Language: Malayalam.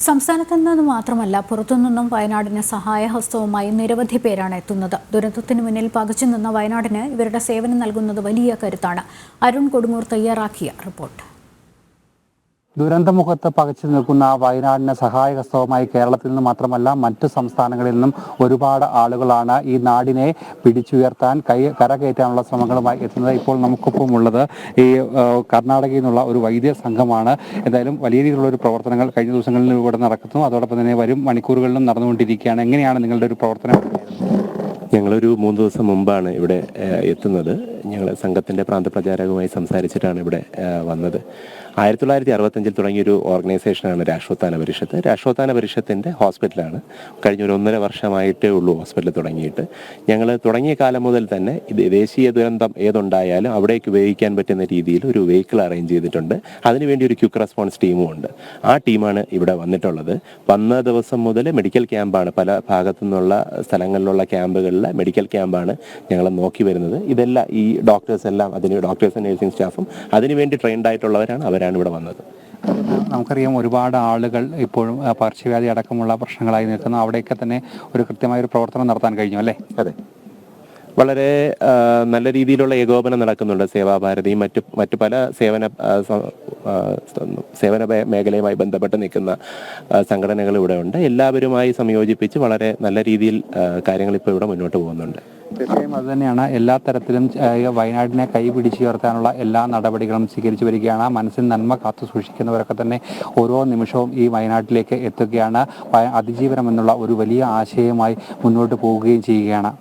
സംസ്ഥാനത്ത് നിന്ന് മാത്രമല്ല പുറത്തുനിന്നും വയനാടിന് സഹായഹസ്തവുമായി നിരവധി പേരാണ് എത്തുന്നത്. ദുരന്തത്തിന് മുന്നിൽ പകച്ചു നിന്ന വയനാടിന് ഇവരുടെ സേവനം നൽകുന്നത് വലിയ കരുത്താണ്. അരുൺ കൊടുങ്ങൂർ തയ്യാറാക്കിയ റിപ്പോർട്ട്. ദുരന്തമുഖത്ത് പകച്ചു നിൽക്കുന്ന വയനാടിന് സഹായഹസ്തവുമായി കേരളത്തിൽ നിന്ന് മാത്രമല്ല മറ്റു സംസ്ഥാനങ്ങളിൽ നിന്നും ഒരുപാട് ആളുകളാണ് ഈ നാടിനെ പിടിച്ചുയർത്താൻ കരകയറ്റാനുള്ള ശ്രമങ്ങളുമായി എത്തുന്നത്. ഇപ്പോൾ നമുക്കൊപ്പം ഉള്ളത് ഈ കർണാടകയിൽ നിന്നുള്ള ഒരു വൈദ്യ സംഘമാണ്. എന്തായാലും വലിയ രീതിയിലുള്ള ഒരു പ്രവർത്തനങ്ങൾ കഴിഞ്ഞ ദിവസങ്ങളിൽ ഇവിടെ നടക്കുന്നു. അതോടൊപ്പം തന്നെ വരും മണിക്കൂറുകളിലും നടന്നുകൊണ്ടിരിക്കുകയാണ്. എങ്ങനെയാണ് നിങ്ങളുടെ ഒരു പ്രവർത്തനം? ഞങ്ങളൊരു 3 ദിവസം മുമ്പാണ് ഇവിടെ എത്തുന്നത്. ഞങ്ങൾ സംഘത്തിൻ്റെ പ്രാന്തപ്രചാരകവുമായി സംസാരിച്ചിട്ടാണ് ഇവിടെ വന്നത്. 1965 തുടങ്ങിയൊരു ഓർഗനൈസേഷനാണ് രാഷ്ട്രോത്ഥാന പരിഷത്ത്. രാഷ്ട്രോത്ഥാന പരിഷത്തിൻ്റെ ഹോസ്പിറ്റലാണ്. കഴിഞ്ഞ 1.5 വർഷമായിട്ടേ ഉള്ളൂ ഹോസ്പിറ്റൽ തുടങ്ങിയിട്ട്. ഞങ്ങൾ തുടങ്ങിയ കാലം മുതൽ തന്നെ ദേശീയ ദുരന്തം ഏതുണ്ടായാലും അവിടേക്ക് ഉപയോഗിക്കാൻ പറ്റുന്ന രീതിയിൽ ഒരു വെഹിക്കിൾ അറേഞ്ച് ചെയ്തിട്ടുണ്ട്. അതിനുവേണ്ടി ഒരു ക്വിക്ക് റെസ്പോൺസ് ടീമും ഉണ്ട്. ആ ടീമാണ് ഇവിടെ വന്നിട്ടുള്ളത്. വന്ന ദിവസം മുതൽ മെഡിക്കൽ ക്യാമ്പാണ്. പല ഭാഗത്തു നിന്നുള്ള സ്ഥലങ്ങളിലുള്ള ക്യാമ്പുകളിലെ മെഡിക്കൽ ക്യാമ്പാണ് ഞങ്ങൾ നോക്കി വരുന്നത്. ഇതെല്ലാം ഈ ഡോക്ടേഴ്സ് എല്ലാം ഡോക്ടേഴ്സും നഴ്സിംഗ് സ്റ്റാഫും അതിനുവേണ്ടി ട്രെയിൻഡ് ആയിട്ടുള്ളവരാണ്. അവരാണ് ഇവിടെ വന്നത്. നമുക്കറിയാം ഒരുപാട് ആളുകൾ ഇപ്പോഴും പകർച്ചവ്യാധി അടക്കമുള്ള പ്രശ്നങ്ങളായി നിൽക്കുന്നു. അവിടെയൊക്കെ തന്നെ ഒരു കൃത്യമായൊരു പ്രവർത്തനം നടത്താൻ കഴിഞ്ഞു അല്ലേ? അതെ, വളരെ നല്ല രീതിയിലുള്ള ഏകോപനം നടക്കുന്നുണ്ട്. സേവാഭാരതിയും മറ്റു പല സേവന മേഖലയുമായി ബന്ധപ്പെട്ട് നിൽക്കുന്ന സംഘടനകൾ ഇവിടെ ഉണ്ട്. എല്ലാവരുമായി സംയോജിപ്പിച്ച് വളരെ നല്ല രീതിയിൽ കാര്യങ്ങൾ ഇപ്പോൾ ഇവിടെ മുന്നോട്ട് പോകുന്നുണ്ട്. തീർച്ചയായും അതുതന്നെയാണ്. എല്ലാ തരത്തിലും വയനാടിനെ കൈപിടിച്ചുയർത്താനുള്ള എല്ലാ നടപടികളും സ്വീകരിച്ചു വരികയാണ്. മനസ്സിൽ നന്മ കാത്തു സൂക്ഷിക്കുന്നവരൊക്കെ തന്നെ ഓരോ നിമിഷവും ഈ വയനാട്ടിലേക്ക് എത്തുകയാണ്. അതിജീവനം എന്നുള്ള ഒരു വലിയ ആശയവുമായി മുന്നോട്ട് പോവുകയും ചെയ്യുകയാണ്.